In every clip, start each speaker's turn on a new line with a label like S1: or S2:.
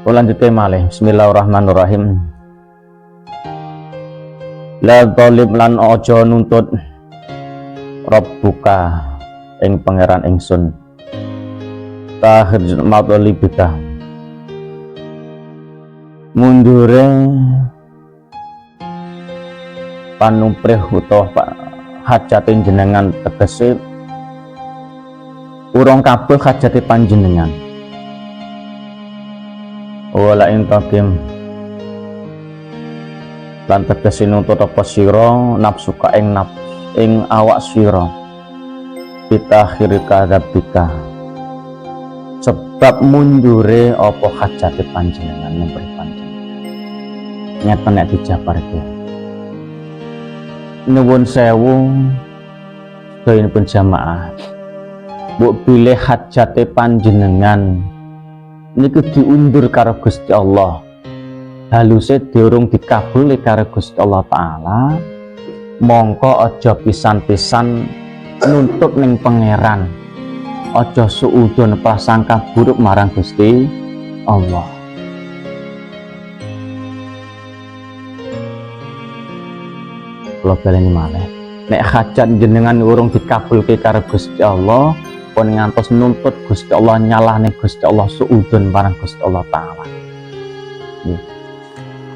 S1: Lanjutke malih. Bismillahirrahmanirrahim. La zalim lan aja nuntut Rabbuka ing pangeran ingsun tahir madhalibika mundure panumprih utawa hajate jenengan tegese urung kabeh hajate panjenengan wala intakim lan tegese nuntut apa sira nafsuka ing awak sira pitakhir kadzabika sebab mundure apa hajate panjenengan numprih panjenengan nyata nek dijabarke nuwun sewu sedaya jamaah mbok bilih hajate panjenengan niku diundur karo Gusti Allah haluse diurung dikabuli karo Gusti Allah taala mongko aja pisan-pisan nuntut ning pangeran aja suudon prasangka buruk marang Gusti Allah. Kula baleni malih nek hajat jenengan urung dikabulke karo Gusti Allah pun ngantos nuntut Gusti Allah nyalahne Gusti Allah suudon marang Gusti Allah taala.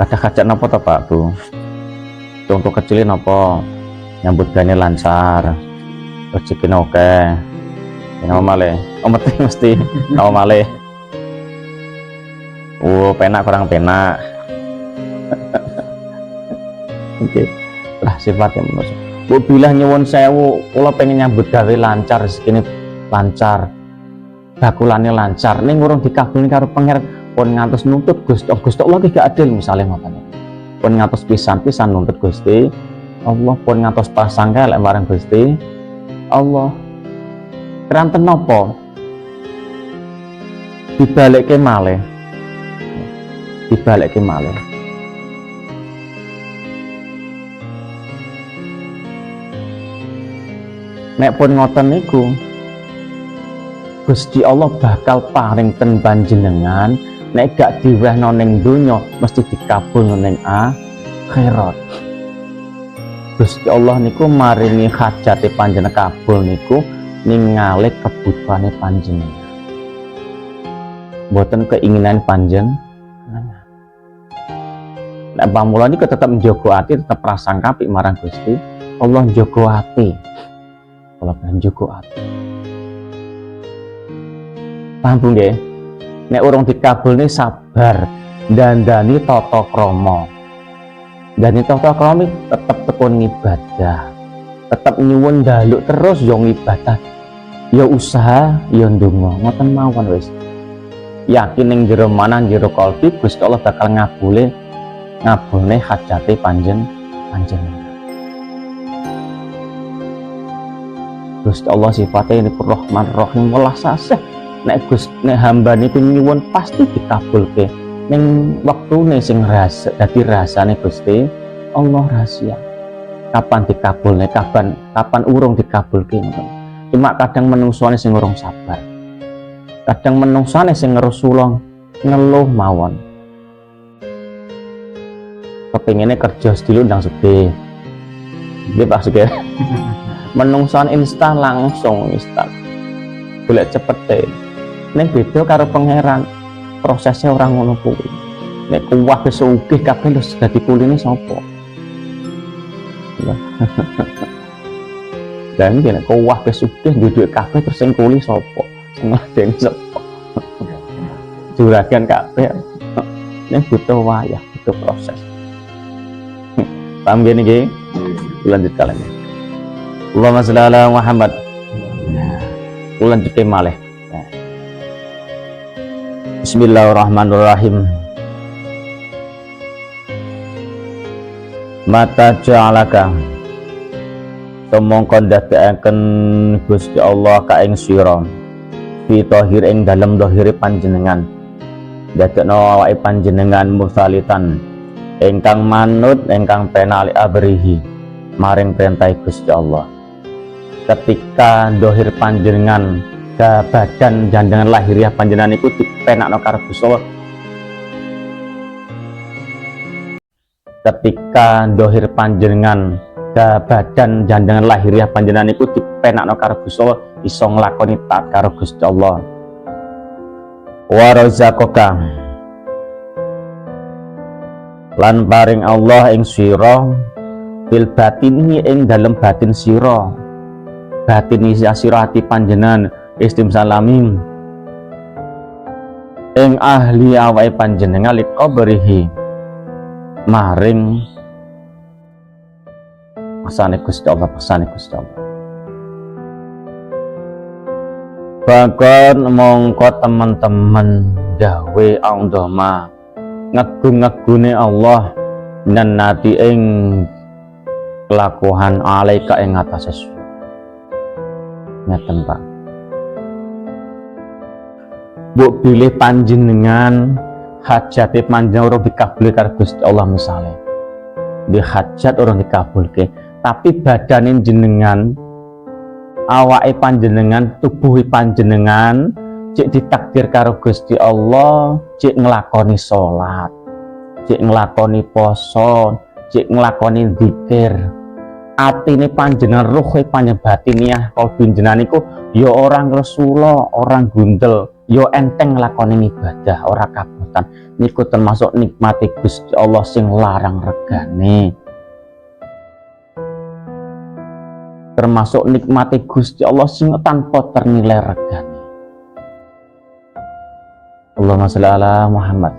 S1: Hajat napa to Pak Bu? Contoh kecilin apa nyambut gawe lancar rezeki oke nama malih mesti nama malih penak kurang penak oke lah sifatnya menurut bu bilah nyuwun sewu kula pengen nyambut gawe lancar rezekine lancar bakulane lancar ning urung dikabulne karo pangeran pun ngantos nuntut Gusti Allah gak adil misalnya ngoten pun ngantos pisan-pisan nuntut Gusti Allah pun ngantos pasangka lek marang Gusti Allah keranten napa dibalekke malih nek pun ngoten niku Gusti Allah bakal paring ten panjenengan nek gak diwehno ning donya mesti dikabul ning akhirat. Gusti Allah niku maringi hajate panjenengan kabul niku ningali kebutuhane panjenengan. Mboten keinginan panjenengan. Nek pamula niku tetep njogo ati, tetep prasangka apik marang Gusti Allah njogo ati. Kalau kan njogo ati. Paham Bu nggih? Nek urung dikabulne sabar, dandani tata krama. Dan tata krama tetep tekun ibadah. Tetep nyuwun njaluk terus yo ibadah. Ya usaha, ya ndonga, ngoten mawon wis. Yakin ning jero manah jero kalbi Gusti Allah bakal ngabulne hajate panjenengan. Gusti Allah sifatnya ini Rahman Rahim welas asih. Nek hamba niku nyuwun pasti dikabulke ning wektune sing rahasia dadi rahasiane Gusti Allah rahasia kapan dikabulne kapan urung dikabulke cuma kadang menungsane sing urung sabar kadang menungsane sing ngerusulong ngeluh mawon kepengine kerja sediluk ndang sugih nggih Pak Sugih menungsane instan langsung golek cepete ning beda karo pangeran prosesnya orang ngono kuwi nek kuwah wis sugih kabeh wis dadi kuline sapa dan nek kuwah wis sugih duwe kabeh terus sing kuli sapa sing ladeni sapa juragan kabeh nek butuh wayah butuh proses paham gini nggih lanjut kalian Allahumma shalli ala Muhammad lanjut ke malih Bismillahirrahmanirrahim. Mata ja'alaka tumangka ndadekaken Gusti Allah ka ing sira fi tahir ing dalem dhahire panjenengan ndadekno awake panjenengan mursalitan ingkang manut ingkang penali abrihi maring perintah Gusti Allah ketika dhahir panjenengan badan jandangan lahiriah panjenengan iku dipenakno karo Gusti Allah ketika dohir panjenengan ke badan jandangan lahiriah panjenengan iku dipenakno karo Gusti Allah iso nglakoni taat karo Gusti Allah. Wa razaqaka lan paring Allah ing sira bil batini ing dalem batin sira, batin isi sira ati panjenengan istimsalamim ing ahli awake panjenengan liqabrihi maring pesane Gusti Allah, pesane Gusti Allah. Bahkan mongko teman-teman gawe aundoma ngagung-ngagune Allah dan nati ing kelakuan alaika ing atase sira. Ngeten Pak. Mbok bilih panjenengan hajate panjenengan ora dikabul karo Gusti Allah misale. Di hajat orang dikabulke, tapi badanin jenengan awake panjenengan tubuhi panjenengan cek ditakdir karo Gusti Allah cek nglakoni salat, cek nglakoni poso, cek nglakoni zikir. Atine panjenengan ruhe panjenengan batiniah kalbu jenengan iku ya orang resula, orang gundel, ya enteng nglakoni ibadah ora kabotan. Niku termasuk nikmati Gusti Allah sing larang regane. Termasuk nikmati Gusti Allah sing tanpa ternilai regane. Allahumma sholli ala Muhammad.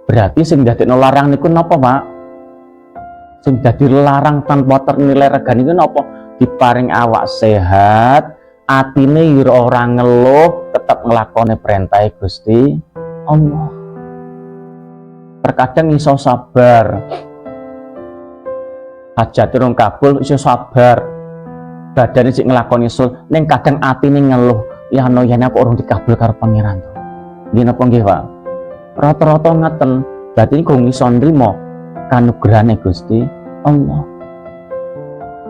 S1: Berarti sing dadekno larang niku napa, Pak? Sing dadi larang tanpa ternilai regane niku napa? Diparing awak sehat, atine ora ngeluh, tetap nglakoni perintah Gusti Allah. Terkadang iso sabar, hajat urung kabul iso sabar, badane sik nglakoni sul, ning kadang atine ngeluh, ya no yen aku urung dikabul karo pangeran to. Nggih napa nggih, Pak? Rata-rata ngaten, berarti niku iso nrimo kanugrahane Gusti Allah.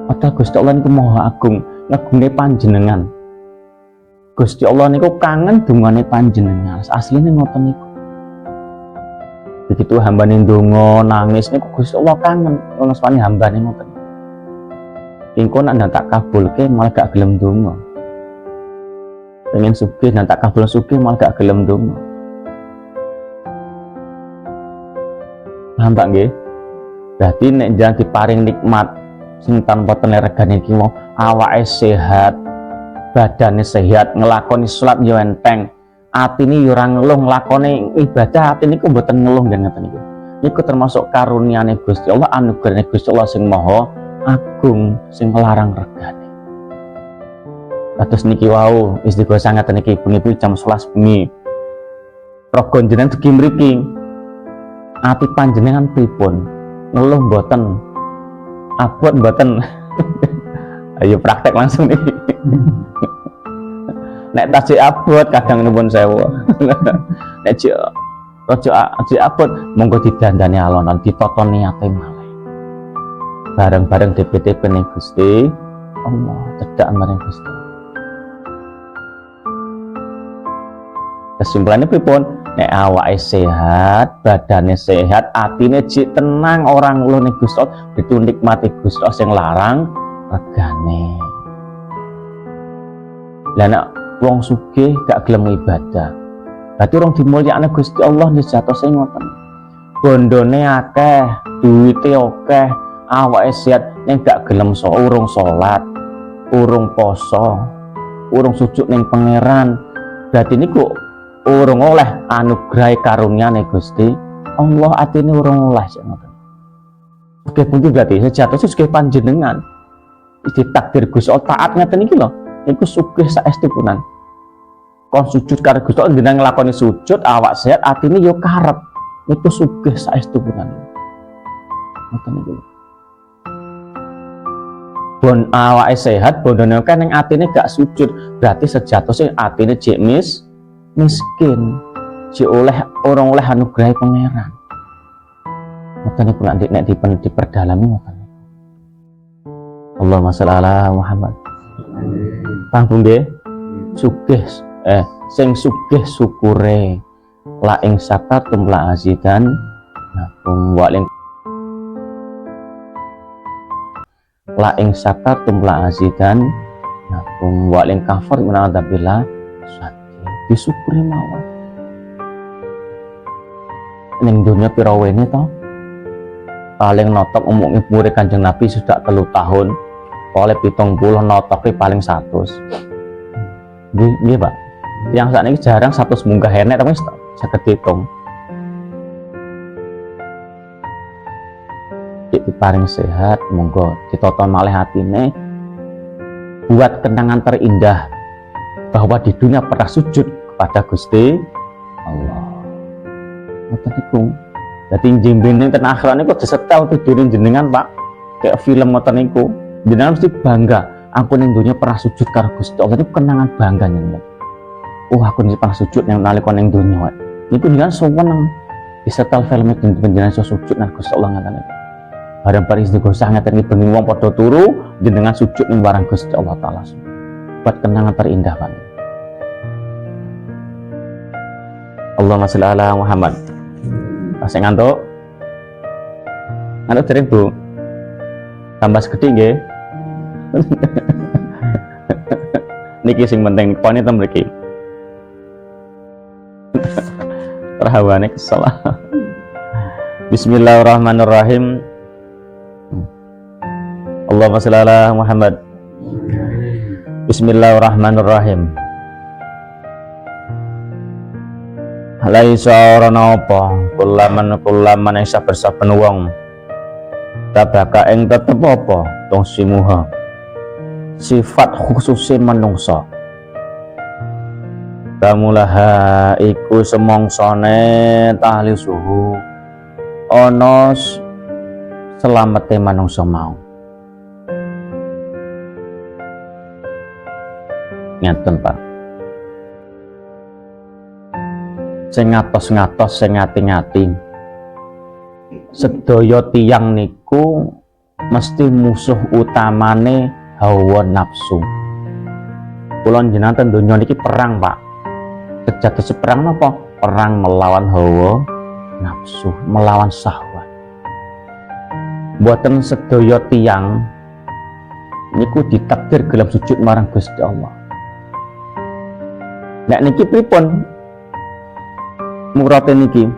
S1: Padahal Gusti Allah niku Maha Agung, ngagungke panjenengan. Gusti Allah niku kangen dungane panjenengan. Asline ngoten niku. Begitu hambane ndonga nangis niku Gusti Allah kangen ono swane hambane ngoten. Engko nek tak kabulke malah gak gelem ndonga. Pengen sugih nek tak kabul sugih malah gak gelem ndonga. Paham Pak nggih? Berarti nek jangan diparing nikmat sing tanpa tener regane iki mau awake sehat, badane sehat, ngelakoni salat yo enteng, atine yo ora ngeluh nglakoni ibadah, atine niku mboten ngeluh nggih ngoten niku. Niku termasuk karuniane Gusti Allah, anugerahane Gusti Allah sing Maha Agung, sing larang regane. Kados niki wau istighosah ngaten niki bengi jam 11 bengi. Raga jenengan dugi mriki. Ati panjenengan pripun? Ngeluh mboten? Abot mboten? Ayo praktek langsung nih. Nek tasik abot kadang nuwun sewu. Nek aja abot monggo didandani alon-alon ditata niate malih. Bareng-bareng DPTP ning Gusti Allah, cedhak marang Gusti. Kesimpulannya pripun? Nek awake sehat, badane sehat, atine jek tenang, orang ngeluh ning Gusti Allah, itu nikmati Gusti Allah sing larang regane. Lah nek wong sugih gak gelem ibadah, berarti orang dimulyakne Gusti Allah njatose ngoten. Bondone akeh, duwite akeh, awake sehat ning gak gelem urung salat, urung poso, urung sujud ning pangeran. Berarti niku urung oleh anugerah karunia-Ne Gusti Allah, atine urung oleh ngoten. Oke pundi berarti sejatosé sugih panjenengan ditakdir Gusti Allah taat ngeten iki lho, niku sugih saestu punan. Kon sujud karo Gusti Allah jenengan nglakoni sujud awak sehat atine yo karep, niku sugih saestu punan. Ngoten niku. Bon awake sehat, bondone kan ning atine gak sujud, berarti sejatosé atine jek miskin, jek oleh orang oleh anugerah pangeran. Ngoten niku nek diperdalami ngoten. Allahumma sholli ala Muhammad. Paham nggih? Sugih sing sugih syukure la ing syakartum la azidan waling la ing syakartum la azidan waling kafir menadabillah disyukuri mawon ning dunya pira wene to paling notok umumnya murid Kanjeng Nabi sudah 3 tahun oleh 70 notoknya paling 100 nggih Pak yang saat ini jarang 100 munggah enek tapi saged diitung paling sehat monggo ditata malih atine buat kenangan terindah bahwa di dunia pernah sujud kepada Gusti Allah. Ngoten niku. Dadi njembene ten akhirat niku disetel tidurin jenengan, Pak. Kayak film ngoten niku. Jenengan mesti bangga, aku ning donya pernah sujud karo Gusti Allah. Itu kenangan bangga jenengan. Oh, aku pernah sujud yang nalika ning donya. Niku jenengan seneng disetel film jenengan sujud nang Gusti Allah ngoten niku. Bareng bar istighosah ngaten iki bengi wong padha turu jenengan sujud ning barang Gusti Allah taala. Buat kenangan terindah, Pak. Allahumma sholli ala Muhammad. Pasang ngantuk. Ngantuk dereng, Bu? Tambah segede nggih. Niki sing penting pone to mriki. Rahawane kesel. Bismillahirrahmanirrahim. Allahumma sholli ala Muhammad. Bismillahirrahmanirrahim. Laisa ana apa kulaman yang saben-saben wong tabaka ing tetep apa tong simuha sifat khususe manungsa kamulaha iku semongsone tahli suhu ana selamete manungsa mau ngeten Pak sing ngatos-ngatos sing ngati-ngati sedaya tiyang niku mesti musuh utamane hawa nafsu. Kula njenengan ten donya niki perang, Pak. Sejatosipun perang napa? Perang melawan hawa nafsu, melawan syahwat. Mboten sedaya tiyang niku ditakdir gelem sujud marang Gusti Allah. Nek niki pripun? Murate niki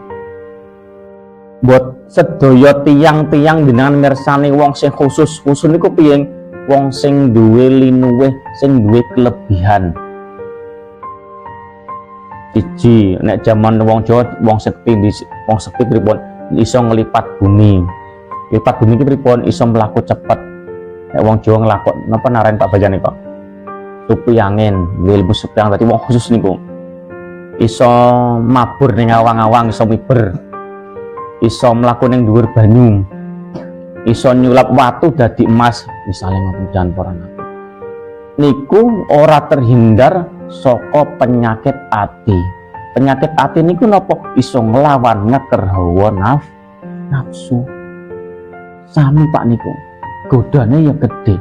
S1: buat sedaya tiang-tiang dengan mirsani wong sing khusus niku piye wong sing duwe linuwih sing duwe kelebihan siji nek jaman wong Jawa wong sekti pripun iso nglipat bumi iki pripun iso mlaku cepet nek wong Jawa nglakon napa naren Pak Bajane kok supi angin ilmu supi angin dadi wong khusus niku iso mabur ning awang-awang iso miber iso mlaku ning dhuwur banyu iso nyulap watu dadi emas misalnya ngoten para nabi niku ora terhindar saka penyakit ati niku napa iso nglawan ngeker hawa nafsu sami Pak niku godane ya gede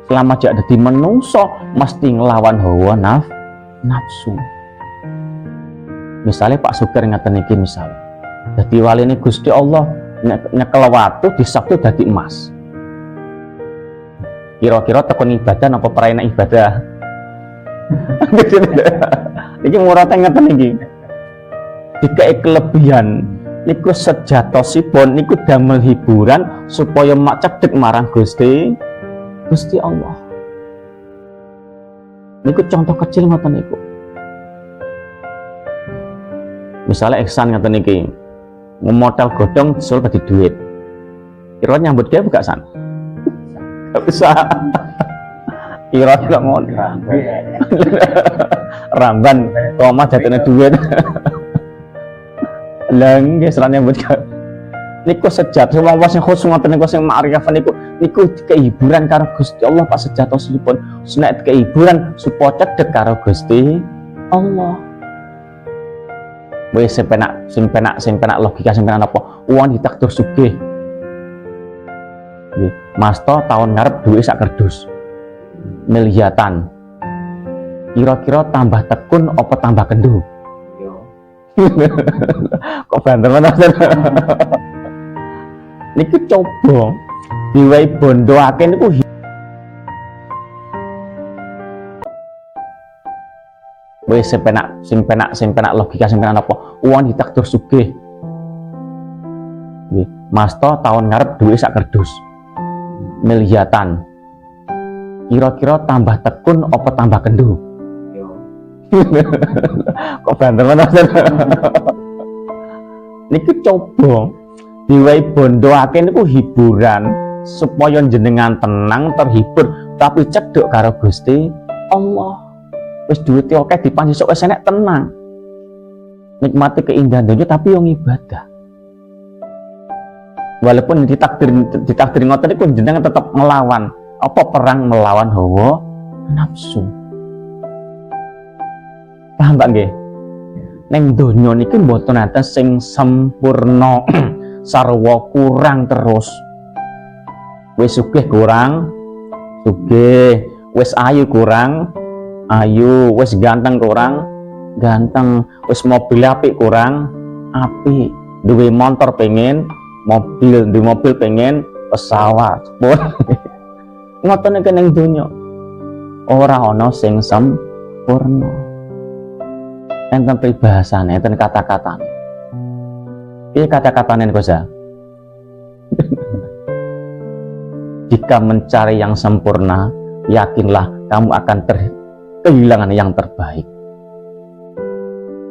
S1: selama jak dadi menungso mesti nglawan hawa nafsu. Misalnya Pak Sugeng ngaten iki misalnya dadi waline Gusti Allah nyekel watu disabtu dadi emas kira-kira tekun ibadah napa praena ibadah iki murate ngaten iki dikai kelebihan niku sejatosipun niku damel hiburan supaya mak cedhek marang Gusti Allah niku contoh kecil ngoten niku. Misalnya ihsan ngaten iki ngemodal godhong disul dadi duit kira nyambut gawe buka san gak bisa kira gak ngono ramban omah jatine duit lha nggih serane nyambut gawe niku sejat wong sing khusus ngoten niku sing ma'rifah niku kehiburan karo Gusti Allah Pak sejatosipun nek kehiburan supaya cedhek karo Gusti Allah. Wis sing penak logika sing penak apa? Uang ditakdir sugih. Nggih, Masto tahun ngarep duwe sak kerdus. Miliatan. Kira-kira tambah tekun apa tambah kendu? Kok banter menawa. Niki coba diwai bondo akeh niku wis sing penak logika sing penak apa wong ditakdir sugih nggih Mas to tahun ngarep duwe sak kerdus miliatan kira-kira tambah tekun apa tambah kendu kok banter menawa niki coba diwai bondo akeh niku hiburan supaya jenengan tenang terhibur tapi cedhok karo Gusti Allah. Wis duwite akeh dipanji sok wis enek tenang. Nikmati keindahan dunya tapi yang ibadah. Walaupun ditakdir ngoten niku jenengan tetap melawan. Apa perang melawan hawa nafsu. Paham Pak nggih? Ning donya niki mboten enten sing sempurna. Sarwa kurang terus. Wis sugih kurang sugih, wis ayu kurang ayu, wis ganteng kurang ganteng, wis mobil apik kurang apik, duwe motor pengen mobil, duwe mobil pengen pesawat. Ngoten iki ning donya ora ana sing sempurna. Enten peribahasane, enten kata-katane. Iki kata-katane niku Sa. Jika mencari yang sempurna, yakinlah kamu akan kehilangan yang terbaik.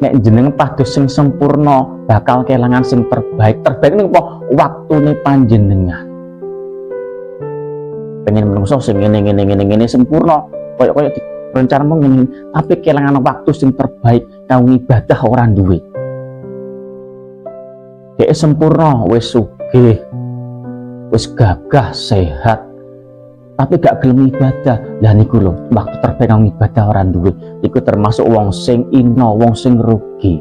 S1: Nek jenengan pados sing sempurna, bakal kehilangan sing terbaik. Terbaik niku apa? Waktune panjenengan. Pengen menungso sing ngene sempurna, koyo rencanamu ngene, tapi kehilangan waktu sing terbaik, kamu ibadah ora duwe. Dek sempurna, wis sugih, wis gagah, sehat, tapi gak gelem ibadah. Lah niku lho, waktu terbaik kang ibadah ora duwe. Iku termasuk wong sing ino, wong sing rugi.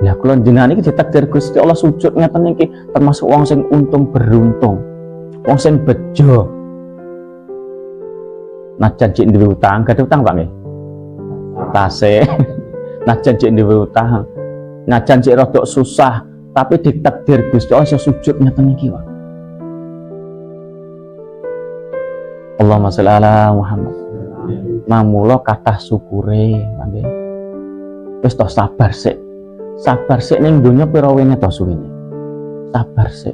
S1: Lah kula jenengan iki ditakdir Gusti Allah sujud ngeten iki termasuk wong sing untung beruntung. Wong sing bejo. Najan jek duwe utang, gak ada utang Pak nggih? Tasih. Najan jek duwe utang, najan jek rodok susah, tapi ditakdir Gusti Allah iso sujud ngeten iki wae. Allahumma sholli ala Muhammad. Mamula kathah syukure, nggih. Wis to sabar sik. Sabar sik ning donya pira wene to suwene. Sabar sik.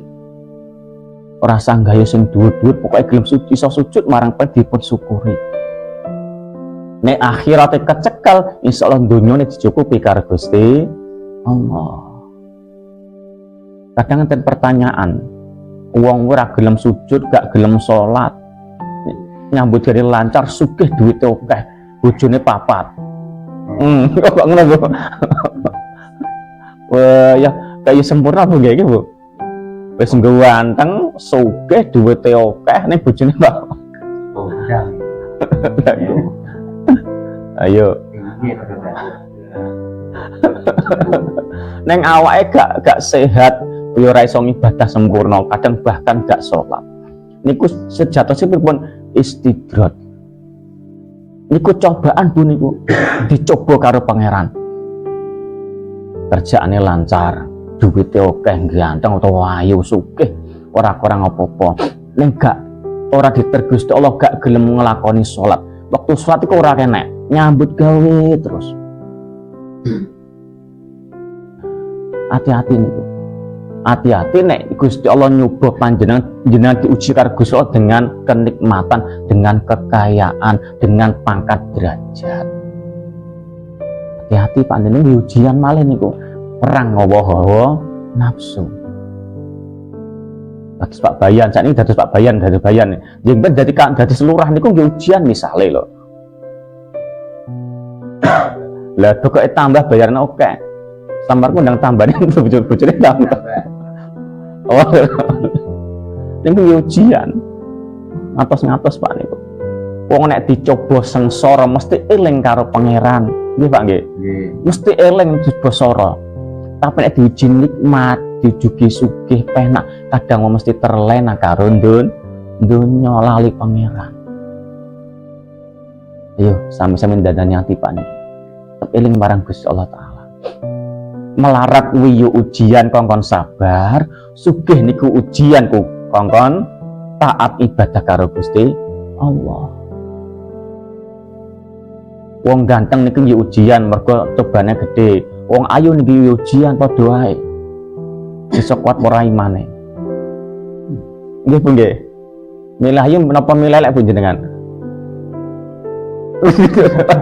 S1: Ora sanggayo sing dhuwur-dhuwur, pokoke gelem iso sujud marang dipun syukuri. Nek akhirate kecekel, insyaallah donyane dicukupi karo Gusti Allah. Kadang enten pertanyaan, wong ora gelem sujud, gak gelem salat, nyambut gawe lancar, sugih duwite akeh, bojone papat. Kok ngono, Bu? Wah, ya kaya sempurna Bu nggih iki, Bu. Wis ganteng, sugih, duwite akeh, ning bojone papat. Oh, ayo. Neng awake gak sehat, yo ora iso ibadah sempurna, kadang bahkan gak sholat. Niku sejatosipun pun istidrat. Niku cobaan Bu niku. Dicoba karo pangeran. Kerjaane lancar, duwite akeh, ganteng utawa ayu, sugih, ora kurang apa-apa. Ning gak ora ditergus Allah gak gelem nglakoni sholat. Waktu sholat iku ora kenek, nyambut gawe terus. Hati-hati niku. Hati-hati nek Gusti Allah nyoba panjenengan diuji karo Gusti Allah dengan kenikmatan, dengan kekayaan, dengan pangkat derajat. Hati-hati panjenengan ujian malih niku. Perang hawa nafsu. Dados Pak Bayan, sakniki dados Pak Bayan, dados Bayan. Nggih dadi selurah niku nggih ujian misale lho. Lah pokoke tambah bayarane oke. Sambarku ndang tambane bojone tambah. Oh. Niku ujian. Ngatos-ngatos Pak niku. Wong nek dicoba sengsara mesti eling karo pangeran. Nggih Pak nggih. Nggih. Mesti eling diposoro. Tapi nek diuji nikmat, dijugi sugih penak, kadang mesti terlena karo donya lali pangeran. Ayo sami-sami ndandani ati Pak niki. eling marang Gusti Allah Ta'ala. Melarat wiyu ujian kongkon sabar, sugih niku ujian ku kongkon taat ibadah karo Gusti Allah. Wong ganteng niku nggih ujian mergo cobane gede. Wong ayu niki ujian padha wae. Iso kuat ora imane. Nggih Bu nggih. Milih ayu menapa milih lek panjenengan?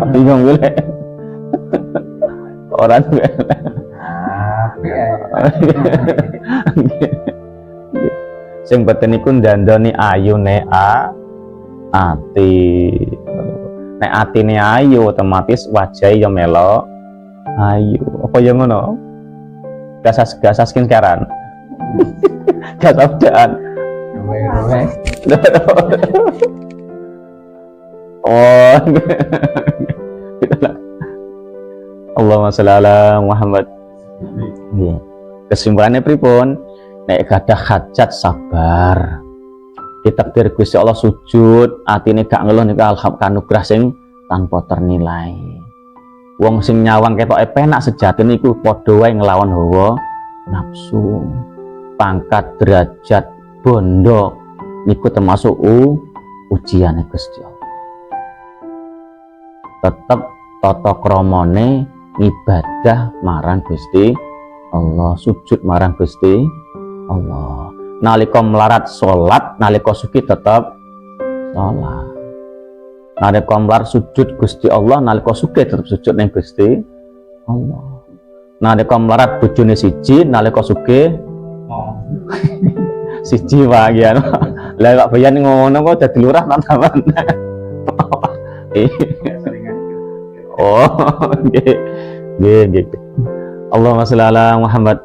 S1: Bingung milih. Orang sing beten niku ndandani ayune ati. Nek atine ayu otomatis wajahe ya melo ayu. Apa ya ngono? Gasas skincare-an. Gas odaan. Oh. Allahumma sholli ala Muhammad. Nggih. Kesimpulannya pripun? Nek gadah hajat sabar. Ditakdir Gusti Allah sujud, atine gak ngeluh niku alhamdulillah kanugrah sing tanpa ternilai. Wong sing nyawang ketoke penak sejati niku padha wae nglawan hawa nafsu. Pangkat derajat bondo niku termasuk ujiane Gusti Allah. Tetep tata kramane ibadah marang Gusti Allah, sujud marang Gusti Allah. Nalika melarat salat, nalika suki tetep salat. Nalika melarat sujud Gusti Allah, nalika suki tetep sujud ning Gusti Allah. Nalika melarat bojone siji, nalika suki siji wae ya. Lah kok bayan ngono kok dadi lurah nang taman. Oh, nggih. Allahumma sholli ala Muhammad.